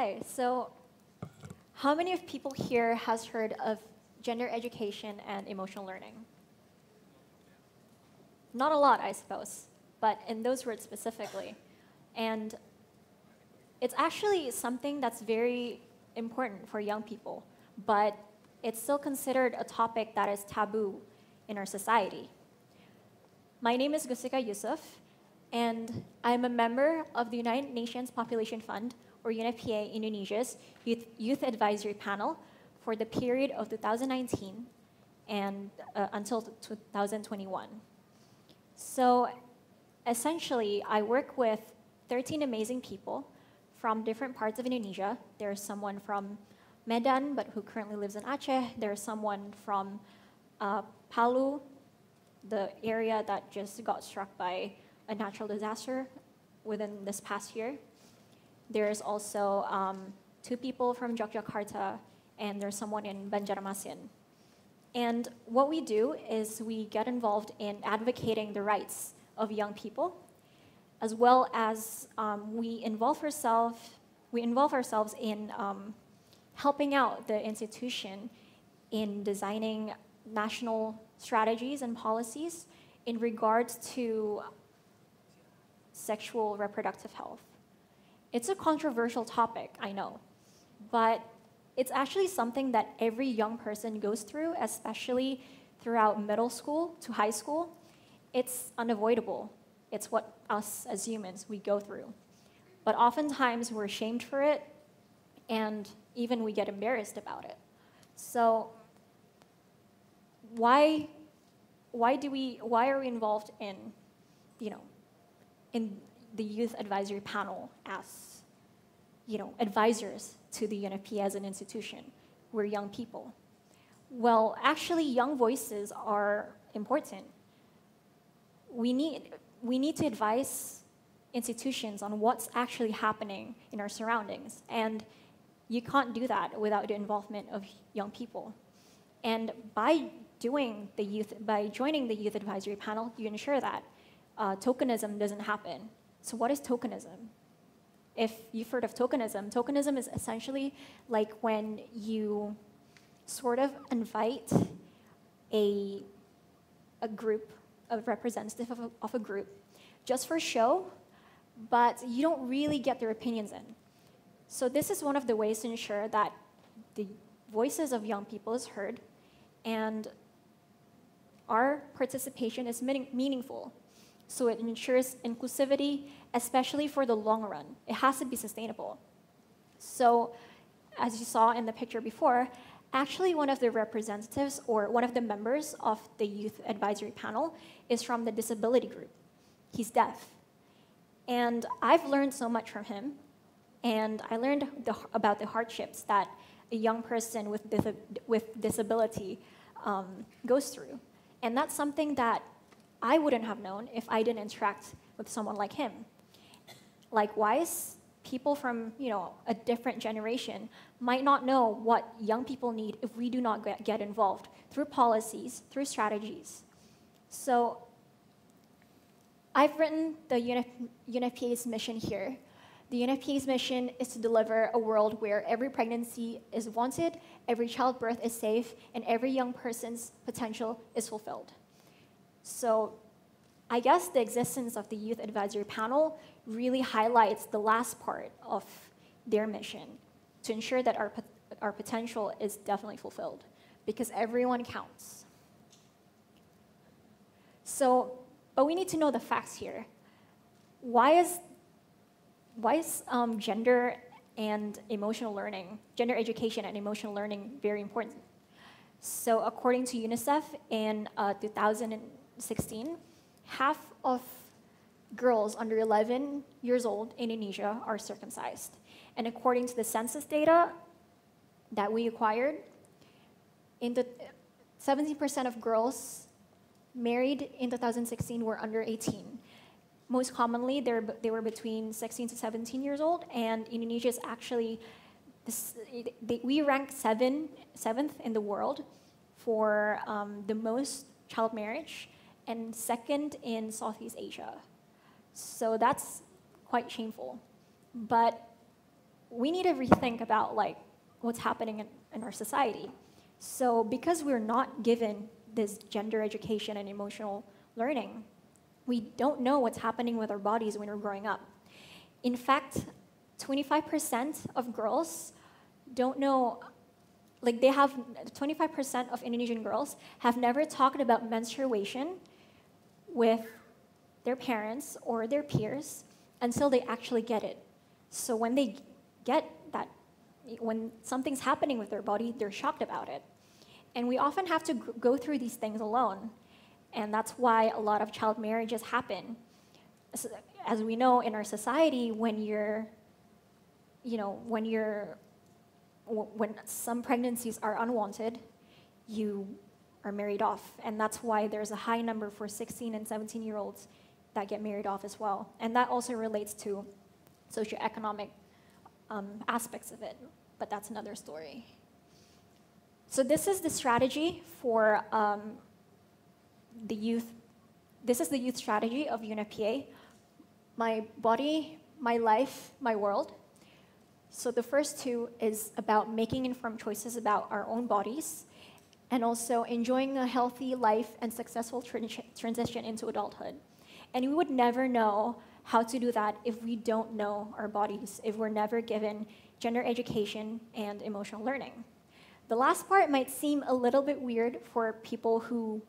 Okay, so how many of people here has heard of gender education and emotional learning? Not a lot, I suppose, but in those words specifically. And it's actually something that's very important for young people, but it's still considered a topic that is taboo in our society. My name is Gustika Jusuf, and I'm a member of the United Nations Population Fund, or UNFPA, Indonesia's Youth Advisory Panel for the period of 2019 and until 2021. So essentially, I work with 13 amazing people from different parts of Indonesia. There's someone from Medan, but who currently lives in Aceh. There's someone from Palu, the area that just got struck by a natural disaster within this past year. There's also 2 people from Yogyakarta, and there's someone in Banjarmasin. And what we do is we get involved in advocating the rights of young people, as well as we involve ourselves in helping out the institution in designing national strategies and policies in regards to sexual reproductive health. It's a controversial topic, I know, but it's actually something that every young person goes through, especially throughout middle school to high school. It's unavoidable. It's what us as humans, we go through. But oftentimes we're ashamed for it, and even we get embarrassed about it. So why are we involved in, in the Youth Advisory Panel as, advisors to the UNFPA as an institution? We're young people. Well, actually, young voices are important. We need to advise institutions on what's actually happening in our surroundings, and you can't do that without the involvement of young people. And by joining the Youth Advisory Panel, you ensure that tokenism doesn't happen. So what is tokenism? If you've heard of tokenism, tokenism is essentially like when you sort of invite a group, a representative of a group, just for show, but you don't really get their opinions in. So this is one of the ways to ensure that the voices of young people is heard, and our participation is meaningful. So it ensures inclusivity, especially for the long run. It has to be sustainable. So as you saw in the picture before, actually one of the representatives or one of the members of the Youth Advisory Panel is from the disability group. He's deaf. And I've learned so much from him. And I learned about the hardships that a young person with disability goes through. And that's something that I wouldn't have known if I didn't interact with someone like him. Likewise, people from a different generation might not know what young people need if we do not get involved through policies, through strategies. So I've written the UNFPA's mission here. The UNFPA's mission is to deliver a world where every pregnancy is wanted, every childbirth is safe, and every young person's potential is fulfilled. So I guess the existence of the Youth Advisory Panel really highlights the last part of their mission, to ensure that our potential is definitely fulfilled, because everyone counts. So, but we need to know the facts here. Why is gender and emotional learning, gender education and emotional learning very important? So according to UNICEF in 2016, half of girls under 11 years old in Indonesia are circumcised. And according to the census data that we acquired, 70% of girls married in 2016 were under 18. Most commonly, they were between 16 to 17 years old, and Indonesia is actually, we rank seventh in the world for the most child marriage, and second in Southeast Asia. So that's quite shameful. But we need to rethink about like what's happening in our society. So because we're not given this gender education and emotional learning, we don't know what's happening with our bodies when we're growing up. In fact, 25% of girls don't know, like they have, 25% of Indonesian girls have never talked about menstruation with their parents or their peers until they actually get it. So when they get that, when something's happening with their body, they're shocked about it. And we often have to go through these things alone. And that's why a lot of child marriages happen. As we know in our society, when some pregnancies are unwanted, you are married off. And that's why there's a high number for 16 and 17-year-olds that get married off as well. And that also relates to socioeconomic aspects of it, but that's another story. So this is the strategy for the youth. This is the youth strategy of UNFPA. My body, my life, my world. So the first two is about making informed choices about our own bodies and also enjoying a healthy life and successful transition into adulthood. And we would never know how to do that if we don't know our bodies, if we're never given gender education and emotional learning. The last part might seem a little bit weird for people who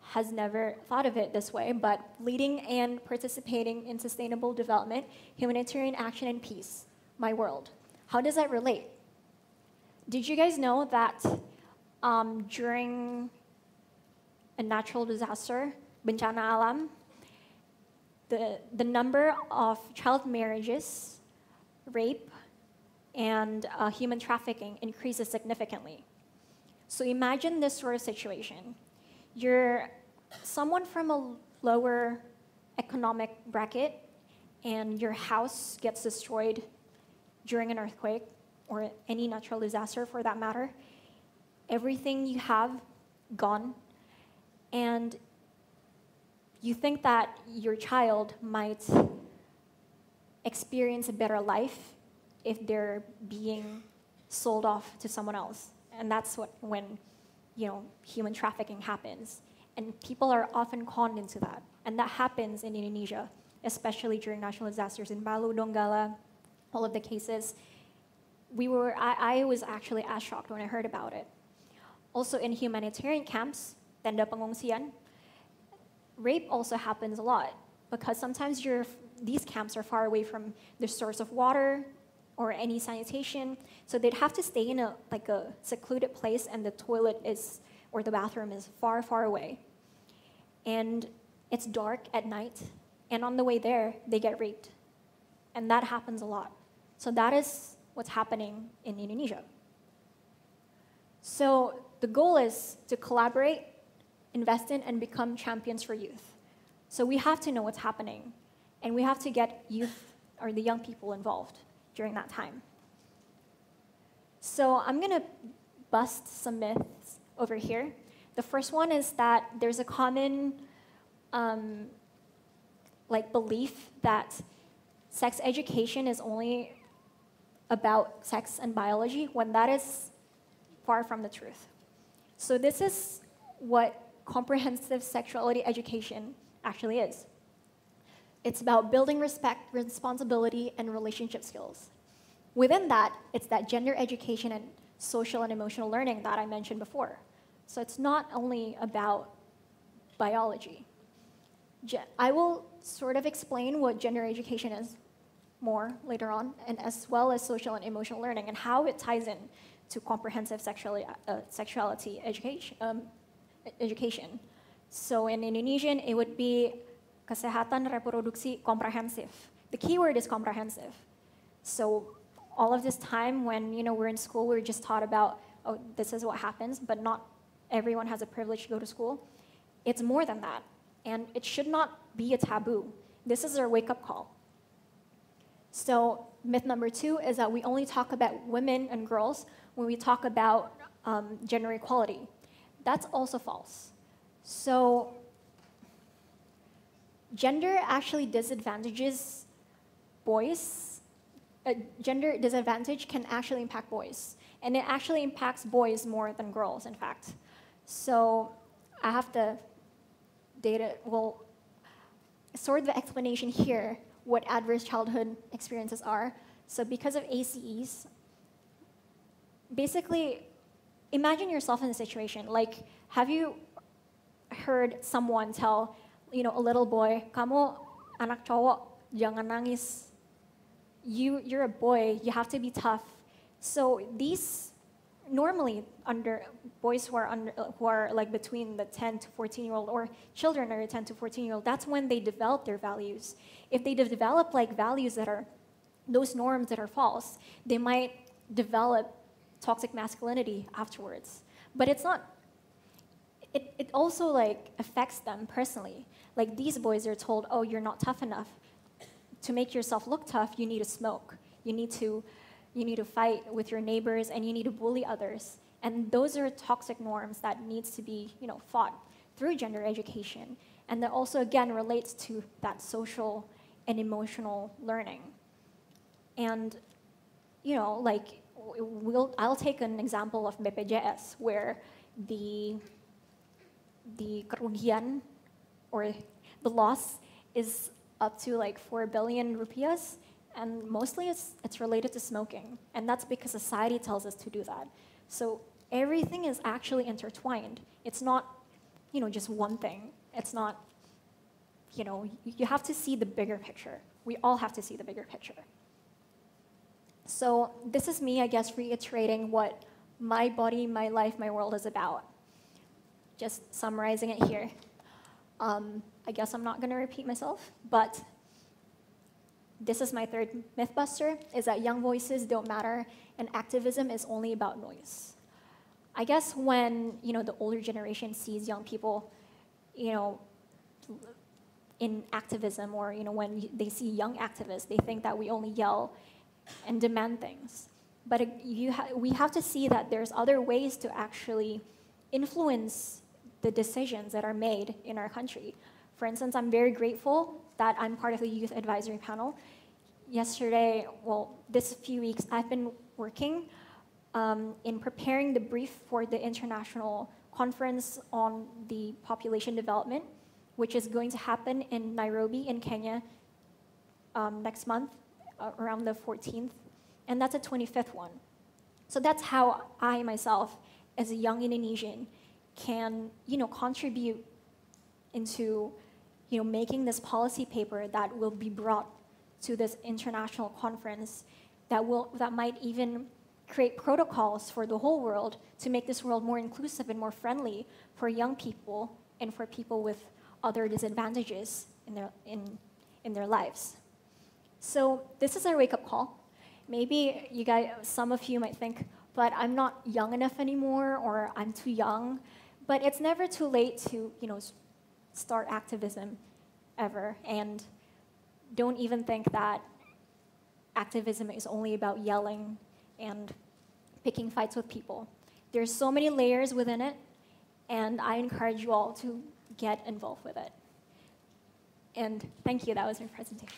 has never thought of it this way, but leading and participating in sustainable development, humanitarian action, and peace, my world. How does that relate? Did you guys know that during a natural disaster, bencana alam, the number of child marriages, rape, and human trafficking increases significantly? So imagine this sort of situation. You're someone from a lower economic bracket, and your house gets destroyed during an earthquake or any natural disaster for that matter. Everything you have gone, and you think that your child might experience a better life if they're being sold off to someone else. And that's when human trafficking happens. And people are often conned into that. And that happens in Indonesia, especially during natural disasters in Palu, Donggala, all of the cases. I was actually as shocked when I heard about it. Also in humanitarian camps, tenda pengungsian, rape also happens a lot because sometimes these camps are far away from the source of water or any sanitation, so they'd have to stay in a secluded place, and the toilet or the bathroom is far, far away. And it's dark at night, and on the way there, they get raped. And that happens a lot. So that is what's happening in Indonesia. So the goal is to collaborate, invest in, and become champions for youth. So we have to know what's happening, and we have to get youth or the young people involved during that time. So I'm going to bust some myths over here. The first one is that there's a common belief that sex education is only about sex and biology, when that is far from the truth. So this is what comprehensive sexuality education actually is. It's about building respect, responsibility, and relationship skills. Within that, it's that gender education and social and emotional learning that I mentioned before. So it's not only about biology. I will sort of explain what gender education is more later on, and as well as social and emotional learning and how it ties in to comprehensive sexuality education. So in Indonesian, it would be kesehatan reproduksi komprehensif. The key word is comprehensive. So all of this time when we're in school, we're just taught about, oh, this is what happens, but not everyone has a privilege to go to school. It's more than that, and it should not be a taboo. This is our wake-up call. So myth number 2 is that we only talk about women and girls when we talk about gender equality. That's also false. So gender actually disadvantages boys a gender disadvantage can actually impact boys. And it actually impacts boys more than girls, in fact. So I have to sort the explanation here, what adverse childhood experiences are. So because of ACEs, basically, imagine yourself in a situation, like, have you heard someone tell, a little boy, "Kamu anak cowok, jangan nangis. You're a boy, you have to be tough." So these, normally, boys who are like between the 10 to 14-year-old, or children are 10 to 14-year-old, that's when they develop their values. If they develop like values that are, those norms that are false, they might develop toxic masculinity afterwards. But it's not, it also like affects them personally. Like these boys are told, "Oh, you're not tough enough. To make yourself look tough, you need to smoke. You need to fight with your neighbors, and you need to bully others." And those are toxic norms that needs to be, fought through gender education. And that also, again, relates to that social and emotional learning. And, like, I'll take an example of BPJS, where the kerugian, or the loss, is up to like 4 billion rupiahs, and mostly it's related to smoking. And that's because society tells us to do that. So everything is actually intertwined. It's not, just one thing. It's not, you have to see the bigger picture. We all have to see the bigger picture. So this is me, I guess, reiterating what my body, my life, my world is about. Just summarizing it here. I guess I'm not going to repeat myself, but this is my third mythbuster, is that young voices don't matter and activism is only about noise. I guess when, the older generation sees young people, in activism, or, when they see young activists, they think that we only yell and demand things. But we have to see that there's other ways to actually influence the decisions that are made in our country. For instance, I'm very grateful that I'm part of the youth advisory panel. Yesterday, this few weeks, I've been working in preparing the brief for the international conference on the population development, which is going to happen in Nairobi in Kenya next month, around the 14th, and that's a 25th one. So that's how I myself, as a young Indonesian, can contribute into making this policy paper that will be brought to this international conference, that might even create protocols for the whole world to make this world more inclusive and more friendly for young people and for people with other disadvantages in their lives. So this is our wake-up call. Maybe some of you might think, but I'm not young enough anymore, or I'm too young. But it's never too late to start activism ever. And don't even think that activism is only about yelling and picking fights with people. There's so many layers within it, and I encourage you all to get involved with it. And thank you, that was my presentation.